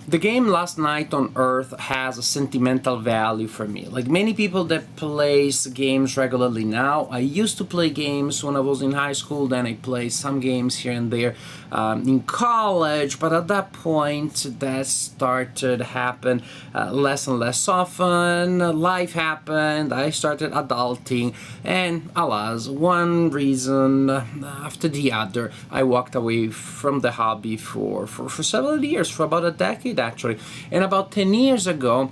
The game Last Night on Earth has a sentimental value for me. Like many people that plays games regularly now, I used to play games when I was in high school, then I played some games here and there in college, but at that point that started to happen less and less often. Life happened, I started adulting, and alas, one reason after the other, I walked away from the hobby for several years, for about a decade actually. And about 10 years ago,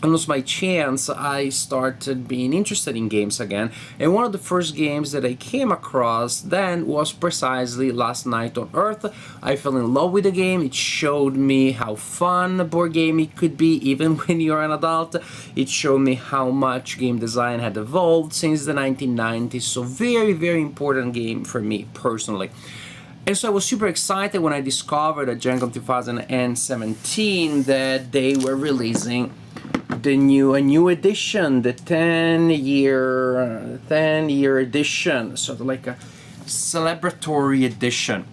almost by chance, I started being interested in games again. And one of the first games that I came across then was precisely Last Night on Earth. I fell in love with the game. It showed me how fun a board game it could be even when you're an adult. It showed me how much game design had evolved since the 1990s. So very, very important game for me personally. And so I was super excited when I discovered at Gen Con 2017 that they were releasing a new edition, the 10-year edition, sort of like a celebratory edition,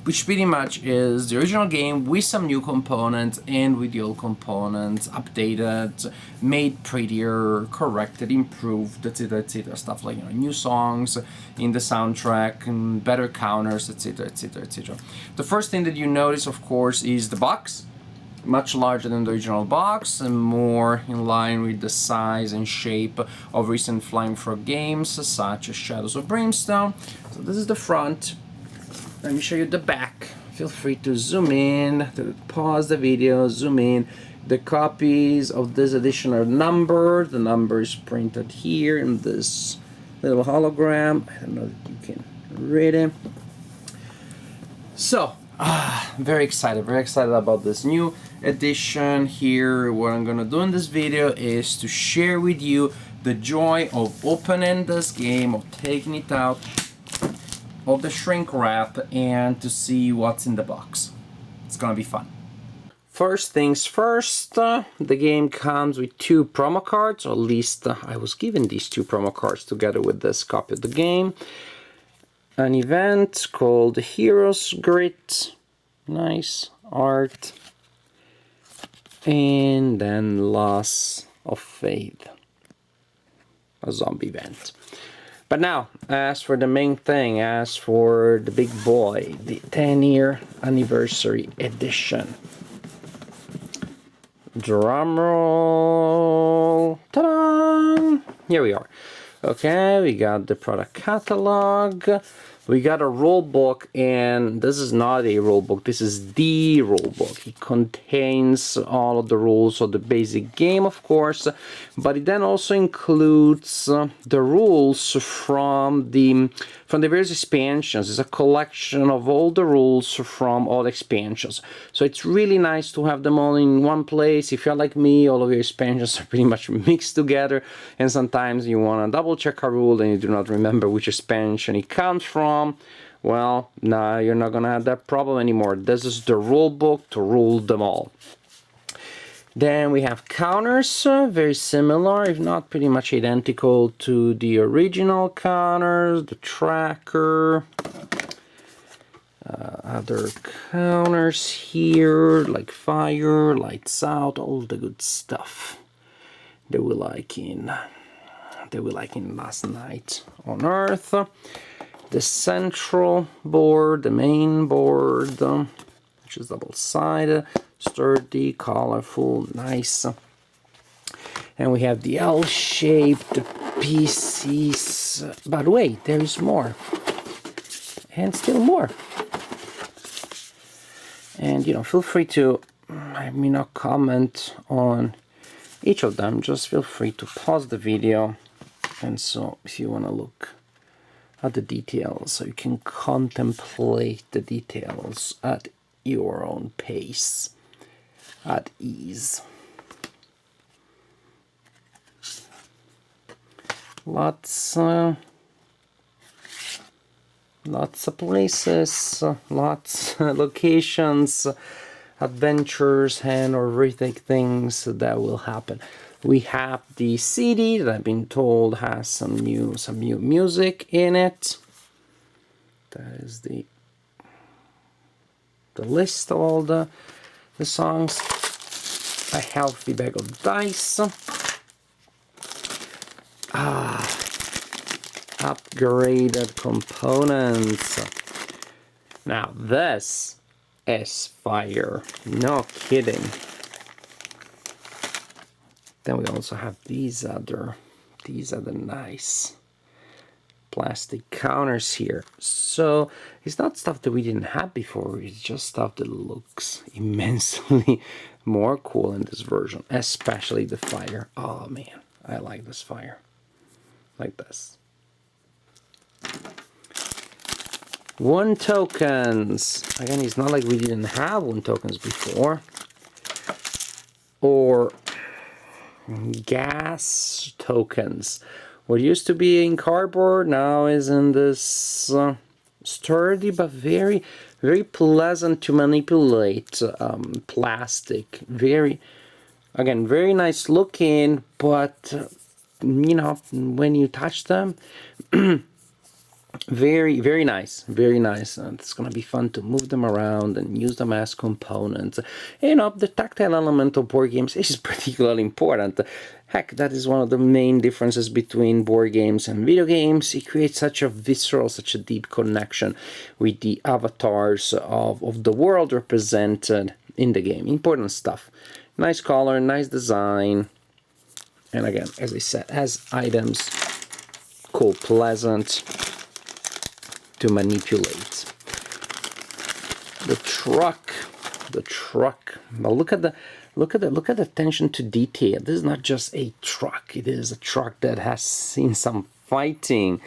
which pretty much is the original game with some new components and with the old components updated, made prettier, corrected, improved, etc., etc. Stuff like, new songs in the soundtrack and better counters, etc., etc., etc. The first thing that you notice, of course, is the box. Much larger than the original box and more in line with the size and shape of recent Flying Frog games such as Shadows of Brimstone. So this is the front. Let me show you the back. Feel free to zoom in, to pause the video, zoom in. The copies of this edition are numbered. The number is printed here in this little hologram. I don't know if you can read it. So, very excited about this new edition here. What I'm gonna do in this video is to share with you the joy of opening this game, of taking it out of the shrink wrap, and to see what's in the box. It's gonna be fun. First things first, the game comes with 2 promo cards, or at least I was given these 2 promo cards together with this copy of the game. An event called Heroes Grit, nice art, and then Loss of Faith, a zombie event. But now, as for the main thing, as for the big boy, the 10-year anniversary edition. Drum roll, ta-da! Here we are. Okay, we got the product catalog, we got a rule book, and this is not a rule book, this is the rule book. It contains all of the rules of the basic game, of course, but it then also includes the rules from the various expansions. It's a collection of all the rules from all expansions. So it's really nice to have them all in one place. If you're like me, all of your expansions are pretty much mixed together, and sometimes you want to double check a rule and you do not remember which expansion it comes from. Well, now you're not gonna have that problem anymore. This is the rule book to rule them all. Then we have counters, very similar, if not pretty much identical to the original counters, the tracker, other counters here, like fire, lights out, all the good stuff that we like in Last Night on Earth. The central board, the main board, which is double-sided, sturdy, colorful, nice. And we have the L-shaped pieces. But wait, there is more. And still more. And, feel free to, I may not comment on each of them. Just feel free to pause the video. And so, if you want to look at the details, so you can contemplate the details at your own pace, at ease. Lots of places, lots of locations, adventures, and horrific things that will happen. We have the CD that I've been told has some new music in it. That is the list of all the the songs. A healthy bag of dice. Upgraded components. Now this is fire. No kidding. Then we also have these other nice plastic counters here. So it's not stuff that we didn't have before, it's just stuff that looks immensely more cool in this version, especially the fire. Oh man, I like this fire. Like this. 1 tokens. Again, it's not like we didn't have 1 tokens before. Or gas tokens. What used to be in cardboard now is in this sturdy but very, very pleasant to manipulate plastic. Very, again, very nice looking, but you know, when you touch them, very, very nice, very nice. And it's gonna be fun to move them around and use them as components. You know, the tactile element of board games is particularly important. Heck, that is one of the main differences between board games and video games. It creates such a visceral, such a deep connection with the avatars of the world represented in the game. Important stuff. Nice color, nice design. And again, as I said, as items, cool, pleasant to manipulate. The truck. Now look at the attention to detail. This is not just a truck. It is a truck that has seen some fighting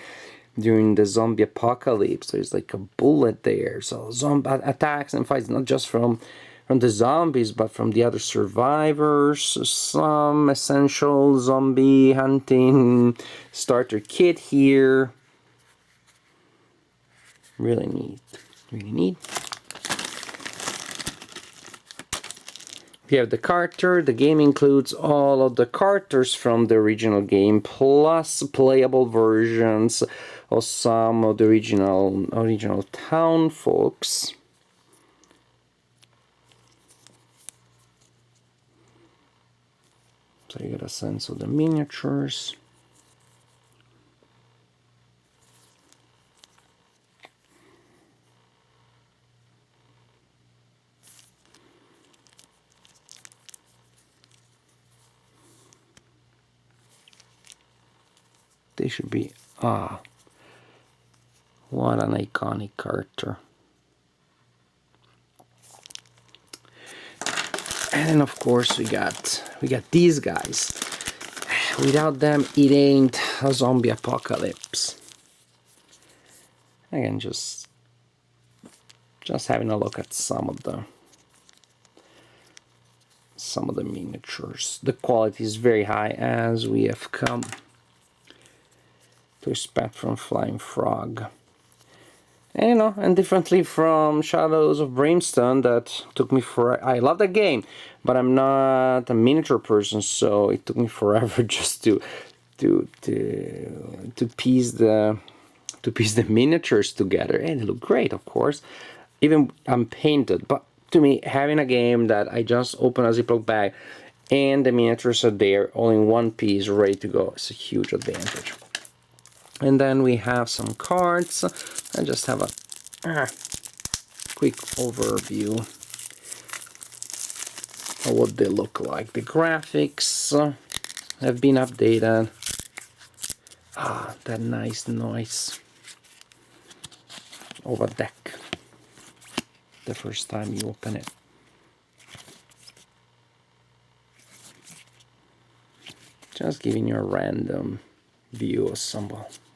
during the zombie apocalypse. There's like a bullet there. So zombie attacks and fights not just from the zombies, but from the other survivors. Some essential zombie hunting starter kit here. Really neat. Really neat. We have the Carter. The game includes all of the Carters from the original game, plus playable versions of some of the original town folks. So you get a sense of the miniatures. They should be, what an iconic Carter. And then of course we got these guys. Without them, it ain't a zombie apocalypse. Again, just having a look at some of the miniatures. The quality is very high, as we have come to expect from Flying Frog. And you know, and differently from Shadows of Brimstone, that took me I love that game, but I'm not a miniature person, so it took me forever just to piece the miniatures together. And they look great, of course, even unpainted. But to me, having a game that I just open a Ziploc bag and the miniatures are there all in one piece ready to go is a huge advantage. And then we have some cards. I just have a quick overview of what they look like. The graphics have been updated. That nice noise of a deck the first time you open it. Just giving you a random view of some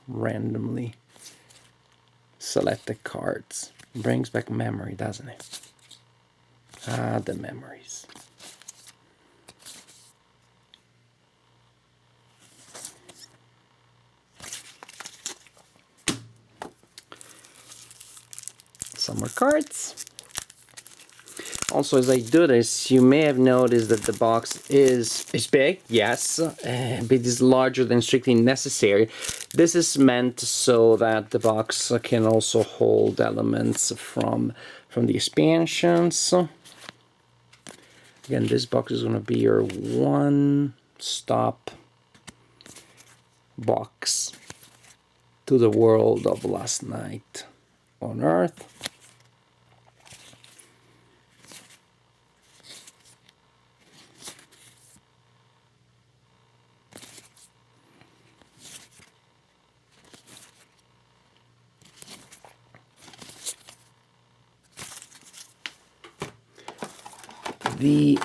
randomly selected cards. Brings back memory, doesn't it? The memories. Some more cards. Also, as I do this, you may have noticed that the box is big, yes, but it is larger than strictly necessary. This is meant so that the box can also hold elements from the expansions. Again, this box is going to be your one-stop box to the world of Last Night on Earth. The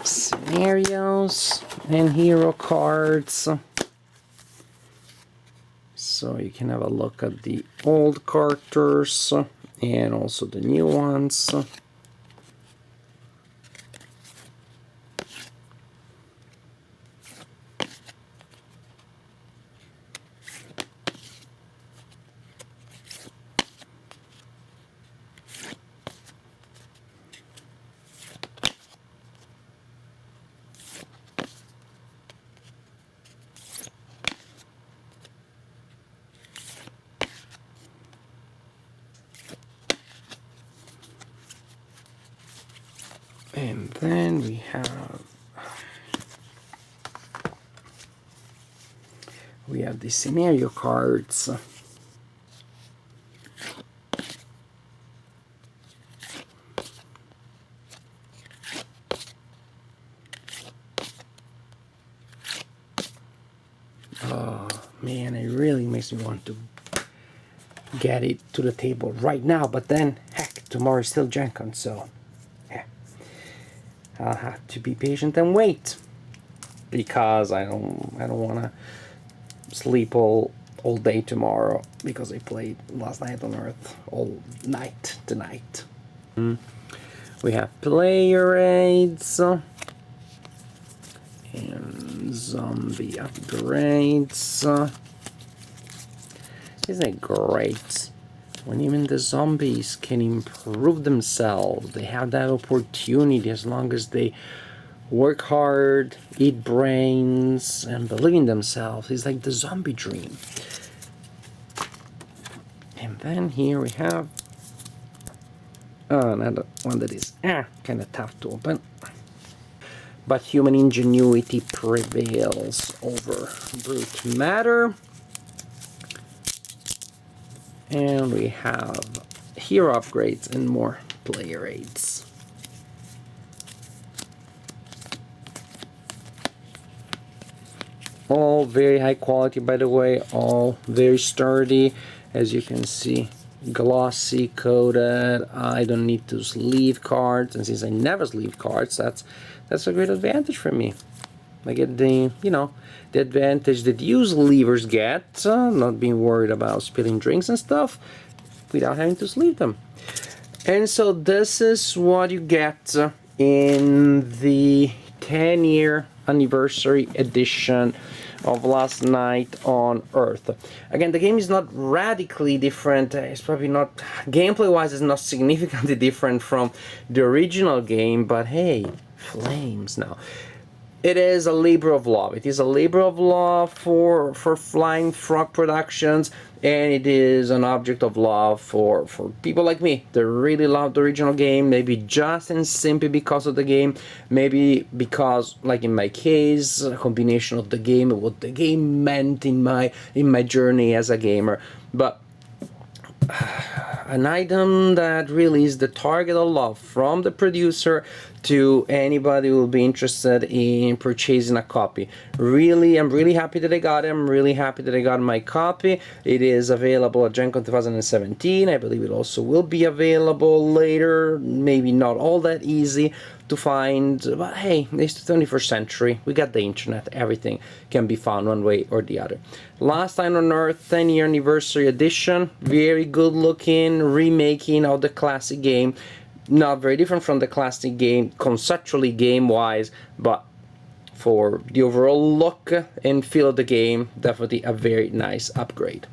scenarios and hero cards, so you can have a look at the old characters and also the new ones. And then we have the scenario cards. Oh man, it really makes me want to get it to the table right now, but then heck, tomorrow is still Gen Con, so yeah, I'll have to be patient and wait, because I don't want to sleep all day tomorrow, because I played Last Night on Earth all night tonight. We have player aids and zombie upgrades. Isn't it great when even the zombies can improve themselves? They have that opportunity as long as they work hard, eat brains, and believe in themselves. It's like the zombie dream. And then here we have another one that is kind of tough to open. But human ingenuity prevails over brute matter. And we have hero upgrades and more player aids. All very high quality, by the way, all very sturdy. As you can see, glossy coated. I don't need to sleeve cards, and since I never sleeve cards, that's a great advantage for me. I get the, the advantage that used leavers get, not being worried about spilling drinks and stuff without having to sleeve them. And so this is what you get in the 10-year anniversary edition of Last Night on Earth. Again, the game is not radically different. It's probably not, gameplay-wise, it's not significantly different from the original game, but hey, flames now. It is a labor of love. It is a labor of love for Flying Frog Productions, and it is an object of love for people like me that really love the original game, maybe just and simply because of the game, maybe because, like in my case, a combination of the game and what the game meant in my journey as a gamer. But an item that really is the target of love from the producer to anybody who will be interested in purchasing a copy. Really, I'm really happy that I got it. I'm really happy that I got my copy. It is available at Gen Con 2017. I believe it also will be available later. Maybe not all that easy to find, but hey, it's the 21st century. We got the internet. Everything can be found one way or the other. Last Night on Earth 10-year anniversary edition. Very good looking remaking of the classic game. Not very different from the classic game, conceptually game-wise, but for the overall look and feel of the game, definitely a very nice upgrade.